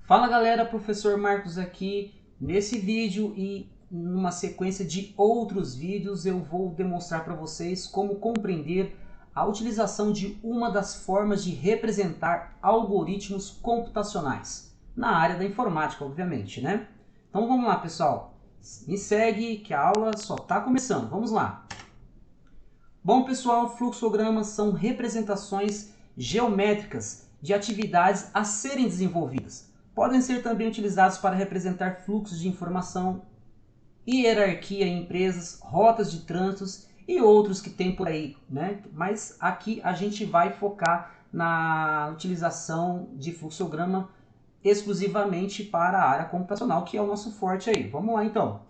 Fala galera, professor Marcos aqui. Nesse vídeo e numa sequência de outros vídeos eu vou demonstrar para vocês como compreender a utilização de uma das formas de representar algoritmos computacionais na área da informática, obviamente, né? Então vamos lá, pessoal. Me segue que a aula só está começando. Vamos lá. Bom, pessoal, fluxogramas são representações geométricas de atividades a serem desenvolvidas. Podem ser também utilizados para representar fluxos de informação, hierarquia em empresas, rotas de trânsitos e outros que tem por aí, né? Mas aqui a gente vai focar na utilização de fluxograma exclusivamente para a área computacional, que é o nosso forte aí. Vamos lá então.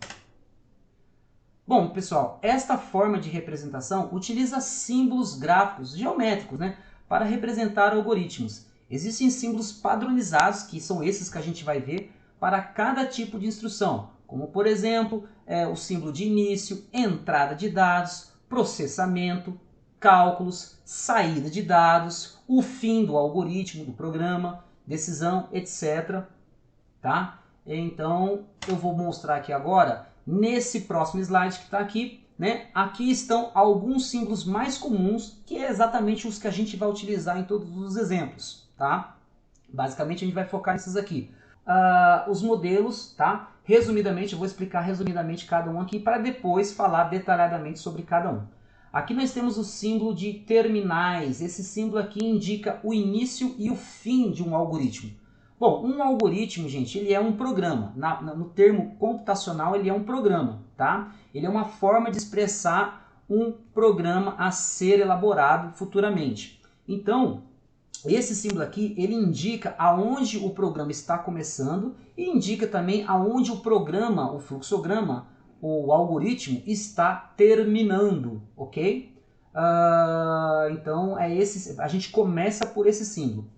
Bom, pessoal, esta forma de representação utiliza símbolos gráficos geométricos, né, para representar algoritmos. Existem símbolos padronizados, que são esses que a gente vai ver, para cada tipo de instrução, como por exemplo, o símbolo de início, entrada de dados, processamento, cálculos, saída de dados, o fim do algoritmo, do programa, decisão, etc. Tá? Então, eu vou mostrar aqui agora, nesse próximo slide que está aqui, né? Aqui estão alguns símbolos mais comuns, que é exatamente os que a gente vai utilizar em todos os exemplos, tá? Basicamente, a gente vai focar nesses aqui. Os modelos, tá? Resumidamente, eu vou explicar resumidamente cada um aqui, para depois falar detalhadamente sobre cada um. Aqui nós temos o símbolo de terminais. Esse símbolo aqui indica o início e o fim de um algoritmo. Bom, um algoritmo, gente, ele é um programa. No termo computacional, ele é um programa, tá? Ele é uma forma de expressar um programa a ser elaborado futuramente. Então, esse símbolo aqui, ele indica aonde o programa está começando e indica também aonde o programa, o fluxograma, o algoritmo está terminando, ok? Então, a gente começa por esse símbolo.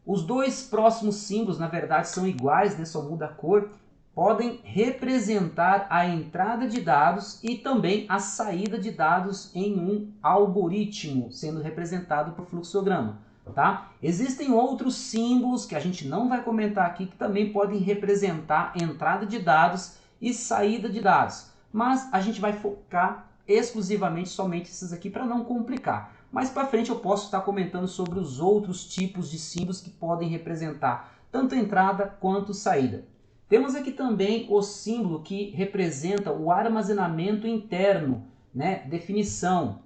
Os dois próximos símbolos, na verdade, são iguais, né? Só muda a cor. Podem representar a entrada de dados e também a saída de dados em um algoritmo, sendo representado por fluxograma. Tá? Existem outros símbolos que a gente não vai comentar aqui, que também podem representar entrada de dados e saída de dados. Mas a gente vai focar exclusivamente somente esses aqui para não complicar. Mais para frente eu posso estar comentando sobre os outros tipos de símbolos que podem representar tanto entrada quanto saída. Temos aqui também o símbolo que representa o armazenamento interno, né? Definição,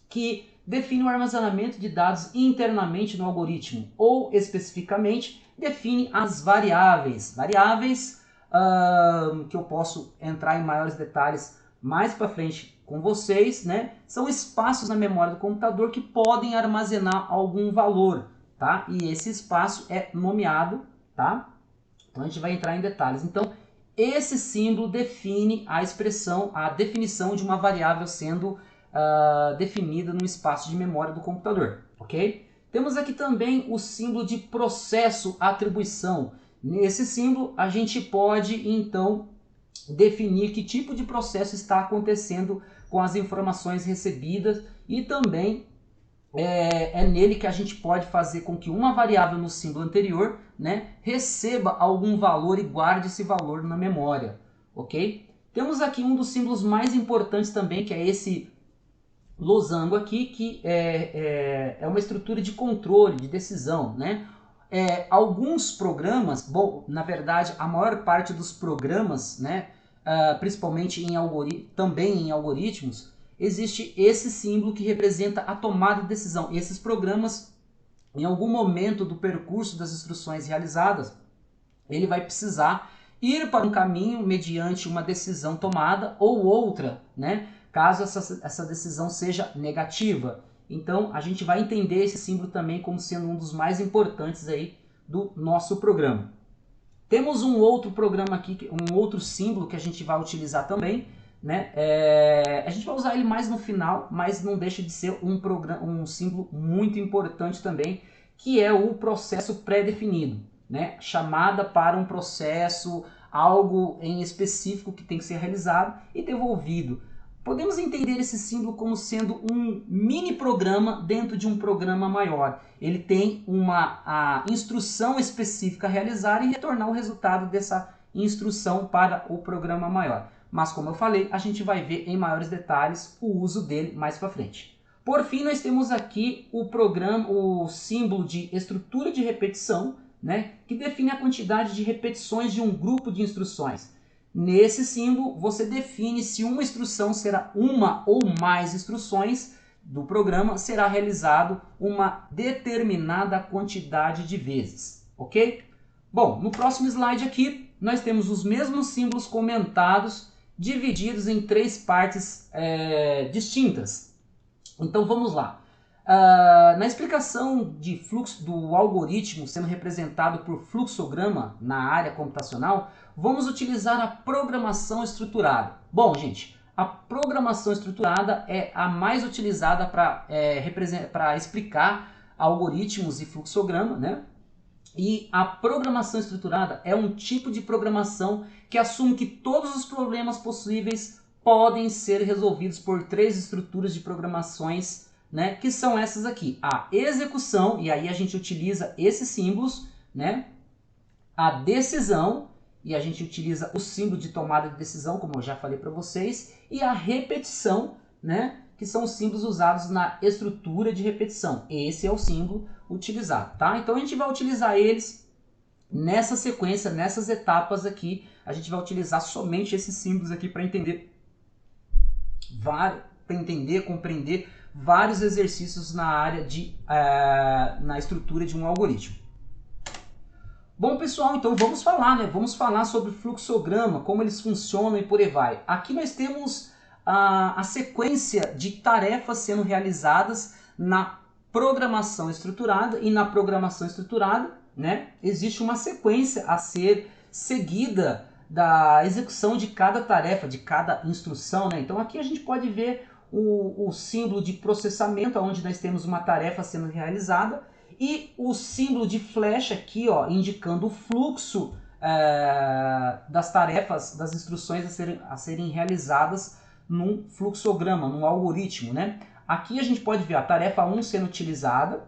que define o armazenamento de dados internamente no algoritmo, ou especificamente define as variáveis. Variáveis que eu posso entrar em maiores detalhes mais para frente com vocês, né? São espaços na memória do computador que podem armazenar algum valor, tá? E esse espaço é nomeado, tá? Então a gente vai entrar em detalhes. Então, esse símbolo define a expressão, a definição de uma variável sendo definida no espaço de memória do computador, ok? Temos aqui também o símbolo de processo atribuição. Nesse símbolo, a gente pode, então, definir que tipo de processo está acontecendo com as informações recebidas e também é nele que a gente pode fazer com que uma variável no símbolo anterior, né, receba algum valor e guarde esse valor na memória, ok? Temos aqui um dos símbolos mais importantes também, que é esse losango aqui, que é uma estrutura de controle, de decisão, né? Alguns programas, bom, na verdade, a maior parte dos programas, né, principalmente também em algoritmos, existe esse símbolo que representa a tomada de decisão. E esses programas, em algum momento do percurso das instruções realizadas, ele vai precisar ir para um caminho mediante uma decisão tomada ou outra, né, caso essa decisão seja negativa. Então, a gente vai entender esse símbolo também como sendo um dos mais importantes aí do nosso programa. Temos um outro programa aqui, um outro símbolo que a gente vai utilizar também, né? A gente vai usar ele mais no final, mas não deixa de ser um símbolo muito importante também, que é o processo pré-definido, né? Chamada para um processo, algo em específico que tem que ser realizado e devolvido. Podemos entender esse símbolo como sendo um mini programa dentro de um programa maior. Ele tem uma instrução específica a realizar e retornar o resultado dessa instrução para o programa maior. Mas como eu falei, a gente vai ver em maiores detalhes o uso dele mais para frente. Por fim, nós temos aqui o símbolo de estrutura de repetição, né, que define a quantidade de repetições de um grupo de instruções. Nesse símbolo, você define se uma instrução será uma ou mais instruções do programa, será realizado uma determinada quantidade de vezes, ok? Bom, no próximo slide aqui, nós temos os mesmos símbolos comentados, divididos em 3 partes distintas. Então vamos lá. Na explicação de fluxo do algoritmo sendo representado por fluxograma na área computacional, vamos utilizar a programação estruturada. Bom, gente, a programação estruturada é a mais utilizada para explicar algoritmos e fluxograma, né? E a programação estruturada é um tipo de programação que assume que todos os problemas possíveis podem ser resolvidos por 3 estruturas de programações, né, que são essas aqui: a execução, e aí a gente utiliza esses símbolos, né, a decisão, e a gente utiliza o símbolo de tomada de decisão, como eu já falei para vocês, e a repetição, né, que são os símbolos usados na estrutura de repetição. Esse é o símbolo utilizado, tá? Então a gente vai utilizar eles nessa sequência, nessas etapas aqui. A gente vai utilizar somente esses símbolos aqui para compreender vários exercícios na área na estrutura de um algoritmo. Bom, pessoal, então vamos falar, né? Vamos falar sobre fluxograma, como eles funcionam e por aí vai. Aqui nós temos a sequência de tarefas sendo realizadas na programação estruturada, e na programação estruturada, né, existe uma sequência a ser seguida da execução de cada tarefa, de cada instrução, né? Então aqui a gente pode ver o símbolo de processamento, onde nós temos uma tarefa sendo realizada, e o símbolo de flecha aqui, ó, indicando o fluxo das tarefas, das instruções a serem realizadas num fluxograma, num algoritmo, né? Aqui a gente pode ver a tarefa 1 sendo utilizada,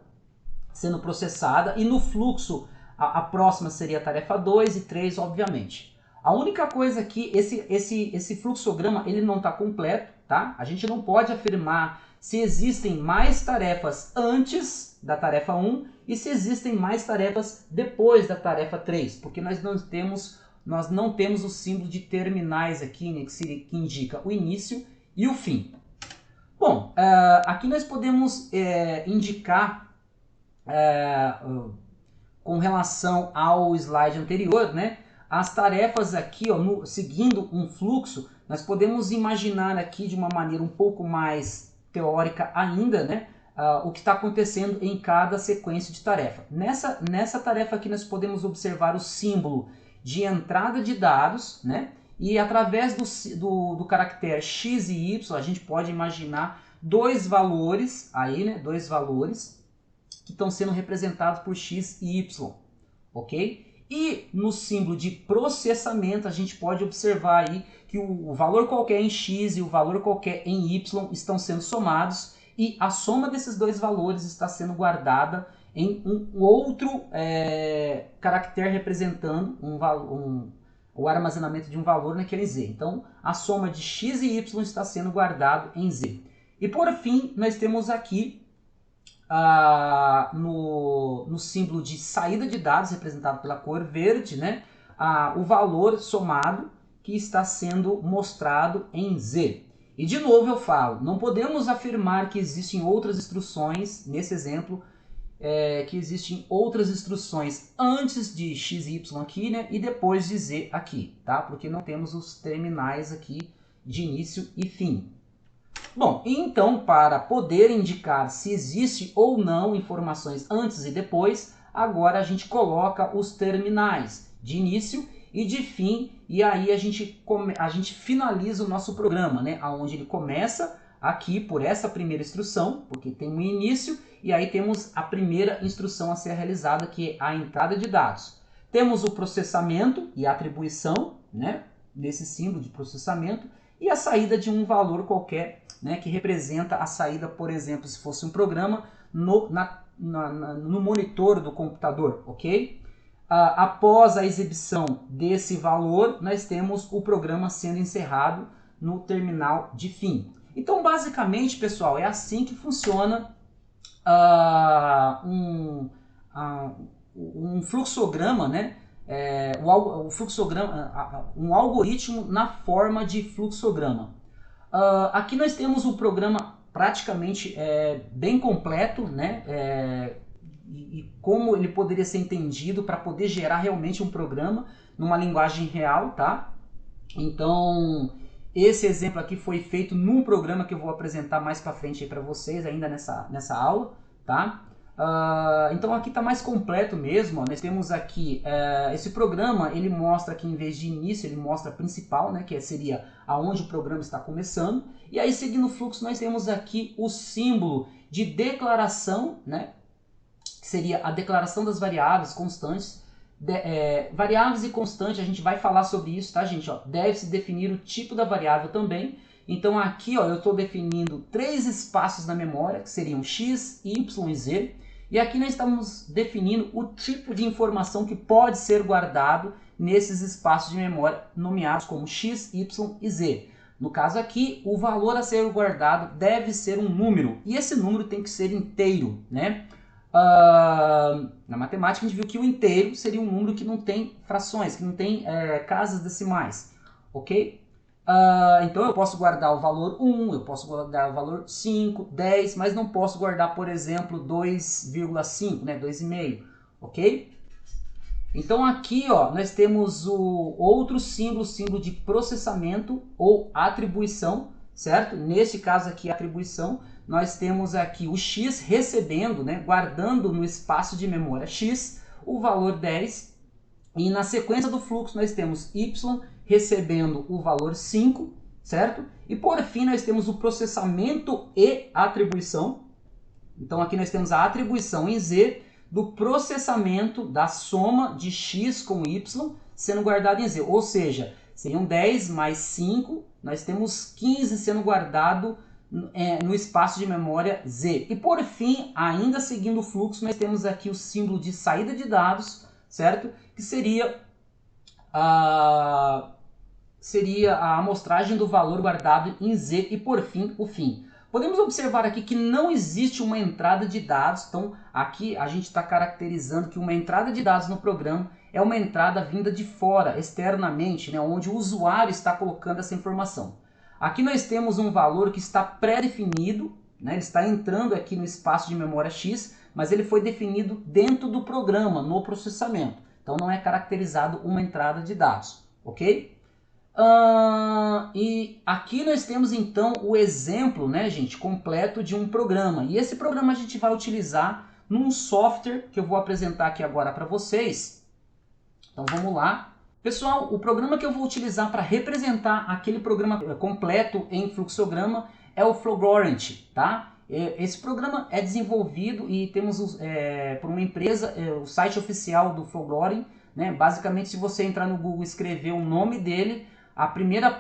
sendo processada, e no fluxo a próxima seria a tarefa 2 e 3, obviamente. A única coisa aqui, esse fluxograma ele não está completo, tá? A gente não pode afirmar se existem mais tarefas antes da tarefa 1 e se existem mais tarefas depois da tarefa 3, porque nós não temos o símbolo de terminais aqui, né, que indica o início e o fim. Bom, aqui nós podemos indicar, com relação ao slide anterior, né, as tarefas aqui, ó, seguindo um fluxo, nós podemos imaginar aqui de uma maneira um pouco mais teórica ainda, né, o que está acontecendo em cada sequência de tarefa. Nessa tarefa aqui nós podemos observar o símbolo de entrada de dados, né, e através do caractere x e y a gente pode imaginar 2 valores aí, né, 2 valores que estão sendo representados por x e y, ok? E no símbolo de processamento a gente pode observar aí que o valor qualquer em x e o valor qualquer em y estão sendo somados, e a soma desses 2 valores está sendo guardada em um outro caractere representando o armazenamento de um valor naquele z. Então a soma de x e y está sendo guardado em z. E por fim nós temos aqui no símbolo de saída de dados, representado pela cor verde, né, o valor somado que está sendo mostrado em Z. E de novo eu falo, não podemos afirmar que existem outras instruções, nesse exemplo, que existem outras instruções antes de x e y aqui, né, e depois de Z aqui, tá? Porque não temos os terminais aqui de início e fim. Bom, então para poder indicar se existe ou não informações antes e depois, agora a gente coloca os terminais de início e de fim, e aí a gente finaliza o nosso programa, né? Onde ele começa aqui por essa primeira instrução, porque tem um início, e aí temos a primeira instrução a ser realizada, que é a entrada de dados. Temos o processamento e a atribuição, né, desse símbolo de processamento, e a saída de um valor qualquer, né, que representa a saída, por exemplo, se fosse um programa no monitor do computador, ok? Após a exibição desse valor, nós temos o programa sendo encerrado no terminal de fim. Então, basicamente, pessoal, é assim que funciona um fluxograma, né? Um algoritmo na forma de fluxograma. Aqui nós temos um programa praticamente bem completo, né? E como ele poderia ser entendido para poder gerar realmente um programa numa linguagem real, tá? Então, esse exemplo aqui foi feito num programa que eu vou apresentar mais para frente para vocês ainda nessa aula, tá? Então aqui está mais completo mesmo, ó. Nós temos aqui esse programa, ele mostra que em vez de início, ele mostra a principal, né, que seria aonde o programa está começando. E aí, seguindo o fluxo, nós temos aqui o símbolo de declaração, né, que seria a declaração das variáveis constantes. Variáveis e constantes, a gente vai falar sobre isso, tá, gente? Deve-se definir o tipo da variável também. Então aqui, ó, eu estou definindo 3 espaços na memória, que seriam x, y e z. E aqui nós estamos definindo o tipo de informação que pode ser guardado nesses espaços de memória nomeados como x, y e z. No caso aqui, o valor a ser guardado deve ser um número, e esse número tem que ser inteiro, né? Na matemática a gente viu que o inteiro seria um número que não tem frações, que não tem casas decimais, ok? Então eu posso guardar o valor 1, eu posso guardar o valor 5, 10, mas não posso guardar, por exemplo, 2,5, né, 2,5, ok? Então aqui, ó, nós temos o outro símbolo de processamento ou atribuição, certo? Nesse caso aqui, atribuição, nós temos aqui o x recebendo, né, guardando no espaço de memória x o valor 10, e na sequência do fluxo nós temos y recebendo o valor 5, certo? E por fim nós temos o processamento e atribuição. Então aqui nós temos a atribuição em z do processamento da soma de x com y sendo guardado em z. Ou seja, seriam 10 mais 5, nós temos 15 sendo guardado no espaço de memória z. E por fim, ainda seguindo o fluxo, nós temos aqui o símbolo de saída de dados, certo? Que seria a amostragem do valor guardado em z e por fim o fim. Podemos observar aqui que não existe uma entrada de dados, então aqui a gente está caracterizando que uma entrada de dados no programa é uma entrada vinda de fora, externamente, né, onde o usuário está colocando essa informação. Aqui nós temos um valor que está pré-definido, né, ele está entrando aqui no espaço de memória X, mas ele foi definido dentro do programa, no processamento. Então não é caracterizado uma entrada de dados, ok? E aqui nós temos então o exemplo, né, gente, completo de um programa. E esse programa a gente vai utilizar num software que eu vou apresentar aqui agora para vocês. Então vamos lá. Pessoal, o programa que eu vou utilizar para representar aquele programa completo em fluxograma é o Flowgorant, tá? Esse programa é desenvolvido e temos por uma empresa, o site oficial do Flowgorant, né? Basicamente, se você entrar no Google e escrever o nome dele,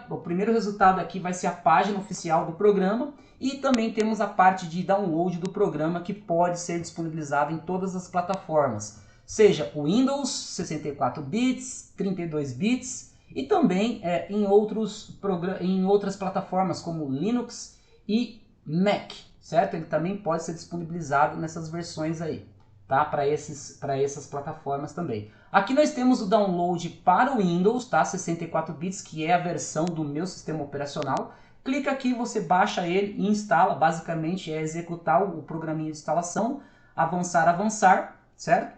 o primeiro resultado aqui vai ser a página oficial do programa, e também temos a parte de download do programa que pode ser disponibilizado em todas as plataformas, seja o Windows, 64 bits, 32 bits e também em outras plataformas como Linux e Mac, certo? Ele também pode ser disponibilizado nessas versões aí, tá? Para essas plataformas também. Aqui nós temos o download para o Windows, tá? 64 bits, que é a versão do meu sistema operacional. Clica aqui, você baixa ele e instala. Basicamente é executar o programinha de instalação, avançar, certo?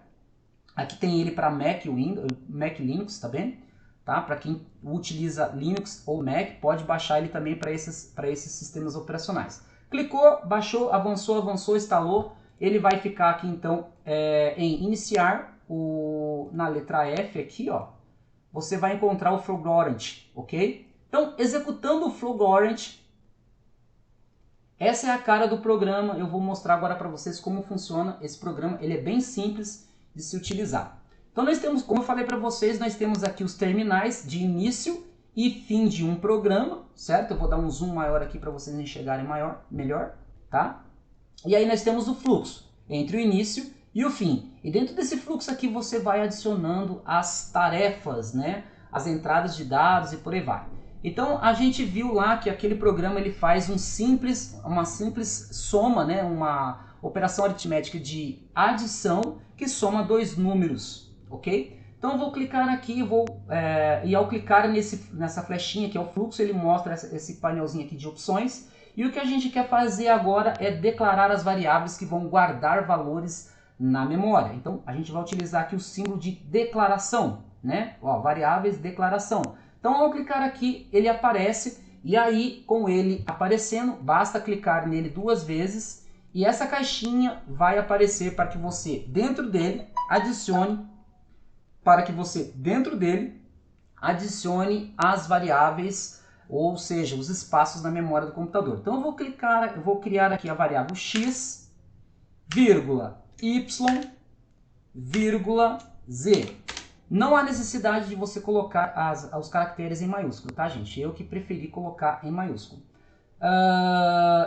Aqui tem ele para Mac, Windows, Mac Linux, tá bem? Tá? Para quem utiliza Linux ou Mac, pode baixar ele também para esses sistemas operacionais. Clicou, baixou, avançou, instalou. Ele vai ficar aqui então em iniciar, na letra F aqui, ó, você vai encontrar o Flowgorant, ok? Então, executando o Flowgorant, essa é a cara do programa. Eu vou mostrar agora para vocês como funciona esse programa. Ele é bem simples de se utilizar. Então nós temos, como eu falei para vocês, nós temos aqui os terminais de início e fim de um programa, certo? Eu vou dar um zoom maior aqui para vocês enxergarem melhor, tá? E aí nós temos o fluxo entre o início e o fim. E dentro desse fluxo aqui você vai adicionando as tarefas, né? As entradas de dados e por aí vai. Então a gente viu lá que aquele programa ele faz uma simples soma, né? Uma operação aritmética de adição que soma dois números, ok? Então eu vou clicar aqui e ao clicar nessa flechinha que é o fluxo, ele mostra esse painelzinho aqui de opções. E o que a gente quer fazer agora é declarar as variáveis que vão guardar valores na memória. Então a gente vai utilizar aqui o símbolo de declaração, né? Ó, variáveis, declaração. Então ao clicar aqui ele aparece e aí com ele aparecendo basta clicar nele 2 vezes e essa caixinha vai aparecer para que você dentro dele adicione as variáveis, ou seja, os espaços na memória do computador. Então eu vou criar aqui a variável x, vírgula, y, vírgula, z. Não há necessidade de você colocar os caracteres em maiúsculo, tá, gente? Eu que preferi colocar em maiúsculo.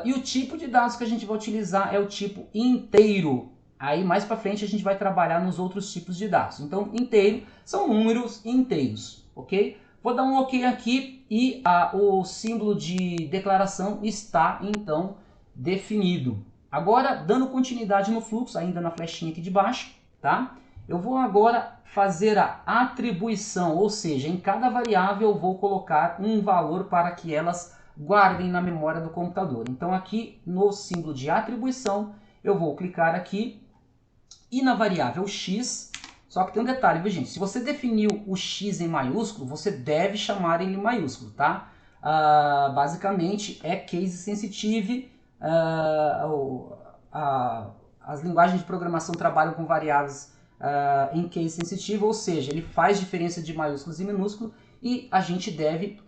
E o tipo de dados que a gente vai utilizar é o tipo inteiro. Aí mais para frente a gente vai trabalhar nos outros tipos de dados. Então, inteiro são números inteiros, ok? Vou dar um OK aqui e o símbolo de declaração está então definido. Agora, dando continuidade no fluxo, ainda na flechinha aqui de baixo, tá? Eu vou agora fazer a atribuição, ou seja, em cada variável eu vou colocar um valor para que elas guardem na memória do computador. Então aqui no símbolo de atribuição eu vou clicar aqui e na variável x, só que tem um detalhe, viu, gente? Se você definiu o x em maiúsculo, você deve chamar ele em maiúsculo, tá? Basicamente é case sensitive, as linguagens de programação trabalham com variáveis em case sensitive, ou seja, ele faz diferença de maiúsculos e minúsculos e a gente deve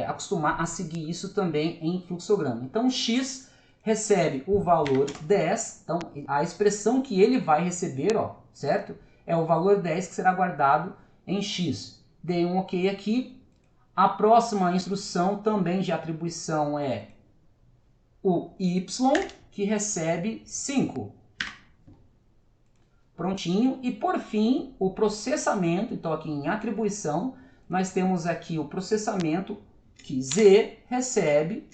acostumar a seguir isso também em fluxograma. Então, x recebe o valor 10, então a expressão que ele vai receber, ó, certo? É o valor 10 que será guardado em x. Dei um OK aqui. A próxima instrução também de atribuição é o y, que recebe 5. Prontinho. E por fim, o processamento, então aqui em atribuição, nós temos aqui o processamento que z recebe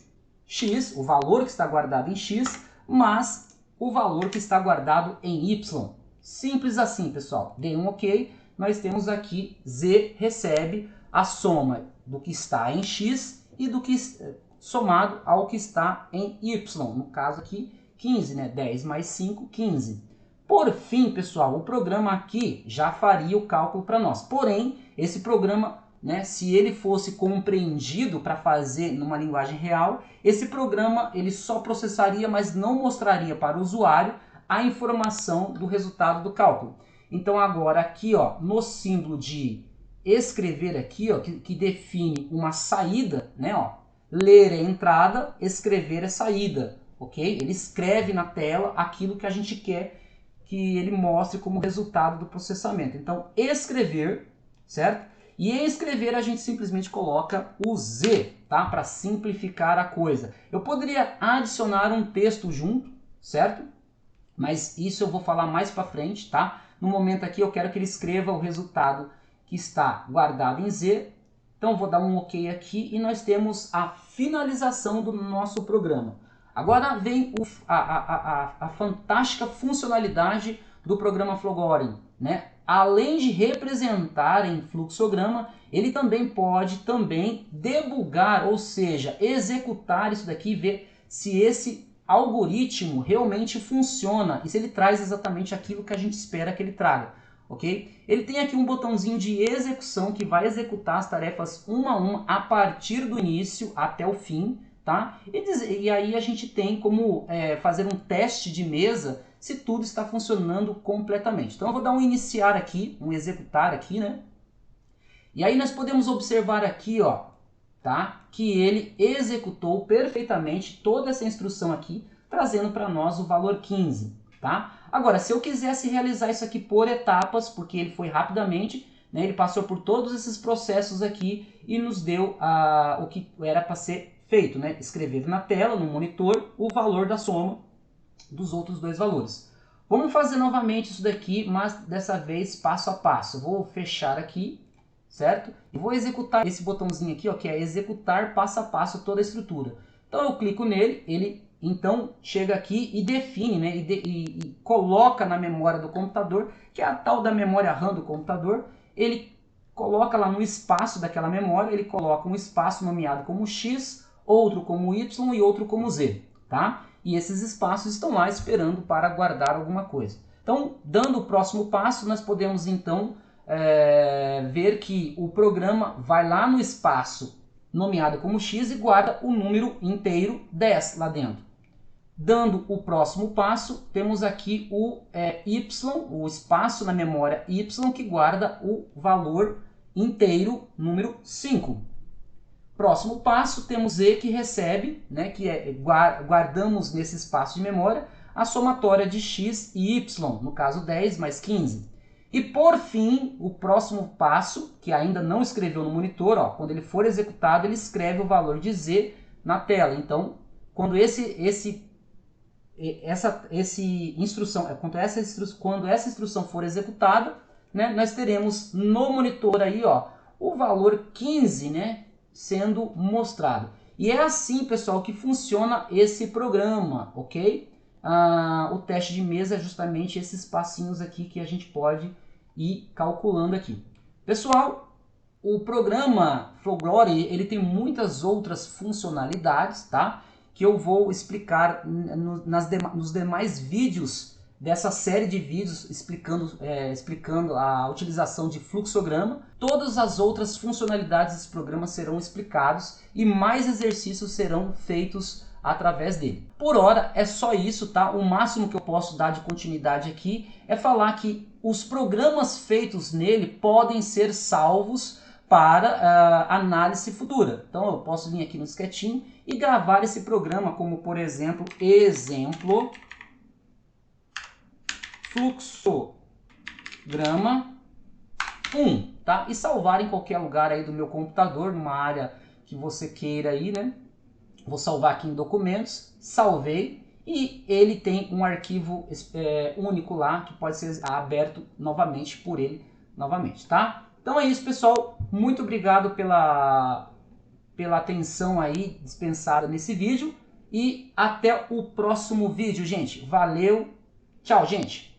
x, o valor que está guardado em x, mas o valor que está guardado em y. Simples assim, pessoal. Dei um OK. Nós temos aqui z recebe a soma do que está em x e do que somado ao que está em y. No caso aqui, 15, né? 10 mais 5, 15. Por fim, pessoal, o programa aqui já faria o cálculo para nós. Porém, esse programa, né, se ele fosse compreendido para fazer numa linguagem real, esse programa ele só processaria, mas não mostraria para o usuário a informação do resultado do cálculo. Então agora aqui, ó, no símbolo de escrever aqui, ó, que define uma saída, né, ó, ler é entrada, escrever é saída, ok? Ele escreve na tela aquilo que a gente quer que ele mostre como resultado do processamento. Então, escrever, certo? E em escrever a gente simplesmente coloca o Z, tá? Para simplificar a coisa. Eu poderia adicionar um texto junto, certo? Mas isso eu vou falar mais para frente, tá? No momento aqui eu quero que ele escreva o resultado que está guardado em Z. Então vou dar um OK aqui e nós temos a finalização do nosso programa. Agora vem a fantástica funcionalidade do programa Flowgoring, né? Além de representar em fluxograma, ele também pode debugar, ou seja, executar isso daqui e ver se esse algoritmo realmente funciona e se ele traz exatamente aquilo que a gente espera que ele traga, ok? Ele tem aqui um botãozinho de execução que vai executar as tarefas uma a uma a partir do início até o fim, tá? E aí a gente tem como fazer um teste de mesa se tudo está funcionando completamente. Então eu vou dar um iniciar aqui, um executar aqui, né? E aí nós podemos observar aqui, ó, tá? Que ele executou perfeitamente toda essa instrução aqui, trazendo para nós o valor 15, tá? Agora, se eu quisesse realizar isso aqui por etapas, porque ele foi rapidamente, né? Ele passou por todos esses processos aqui e nos deu o que era para ser feito, né? Escrever na tela, no monitor, o valor da soma dos outros dois valores. Vamos fazer novamente isso daqui, mas dessa vez passo a passo. Vou fechar aqui, certo? E vou executar esse botãozinho aqui, ó, que é executar passo a passo toda a estrutura. Então eu clico nele, ele então chega aqui e define, né, e coloca na memória do computador, que é a tal da memória RAM do computador. Ele coloca lá no espaço daquela memória, ele coloca um espaço nomeado como X, outro como Y e outro como Z, tá? E esses espaços estão lá esperando para guardar alguma coisa. Então, dando o próximo passo, nós podemos então ver que o programa vai lá no espaço nomeado como X e guarda o número inteiro 10 lá dentro. Dando o próximo passo, temos aqui o Y, o espaço na memória Y, que guarda o valor inteiro, número 5. Próximo passo, temos Z, que recebe, né, que guardamos nesse espaço de memória, a somatória de X e Y, no caso 10 mais 15. E por fim, o próximo passo, que ainda não escreveu no monitor, ó, quando ele for executado, ele escreve o valor de Z na tela. Então, quando quando essa instrução for executada, né, nós teremos no monitor aí, ó, o valor 15, né, sendo mostrado. E é assim, pessoal, que funciona esse programa, ok? O teste de mesa é justamente esses passinhos aqui que a gente pode ir calculando aqui. Pessoal, o programa Flowglory, ele tem muitas outras funcionalidades, tá? Que eu vou explicar nos demais vídeos dessa série de vídeos explicando a utilização de fluxograma. Todas as outras funcionalidades desse programa serão explicados e mais exercícios serão feitos através dele. Por hora é só isso, tá? O máximo que eu posso dar de continuidade aqui é falar que os programas feitos nele podem ser salvos para análise futura. Então eu posso vir aqui no Sketching e gravar esse programa como, por exemplo, exemplo fluxograma 1, tá? E salvar em qualquer lugar aí do meu computador, numa área que você queira aí, né? Vou salvar aqui em documentos, salvei e ele tem um arquivo único lá que pode ser aberto novamente por ele novamente, tá? Então é isso, pessoal. Muito obrigado pela atenção aí dispensada nesse vídeo e até o próximo vídeo, gente. Valeu, tchau, gente.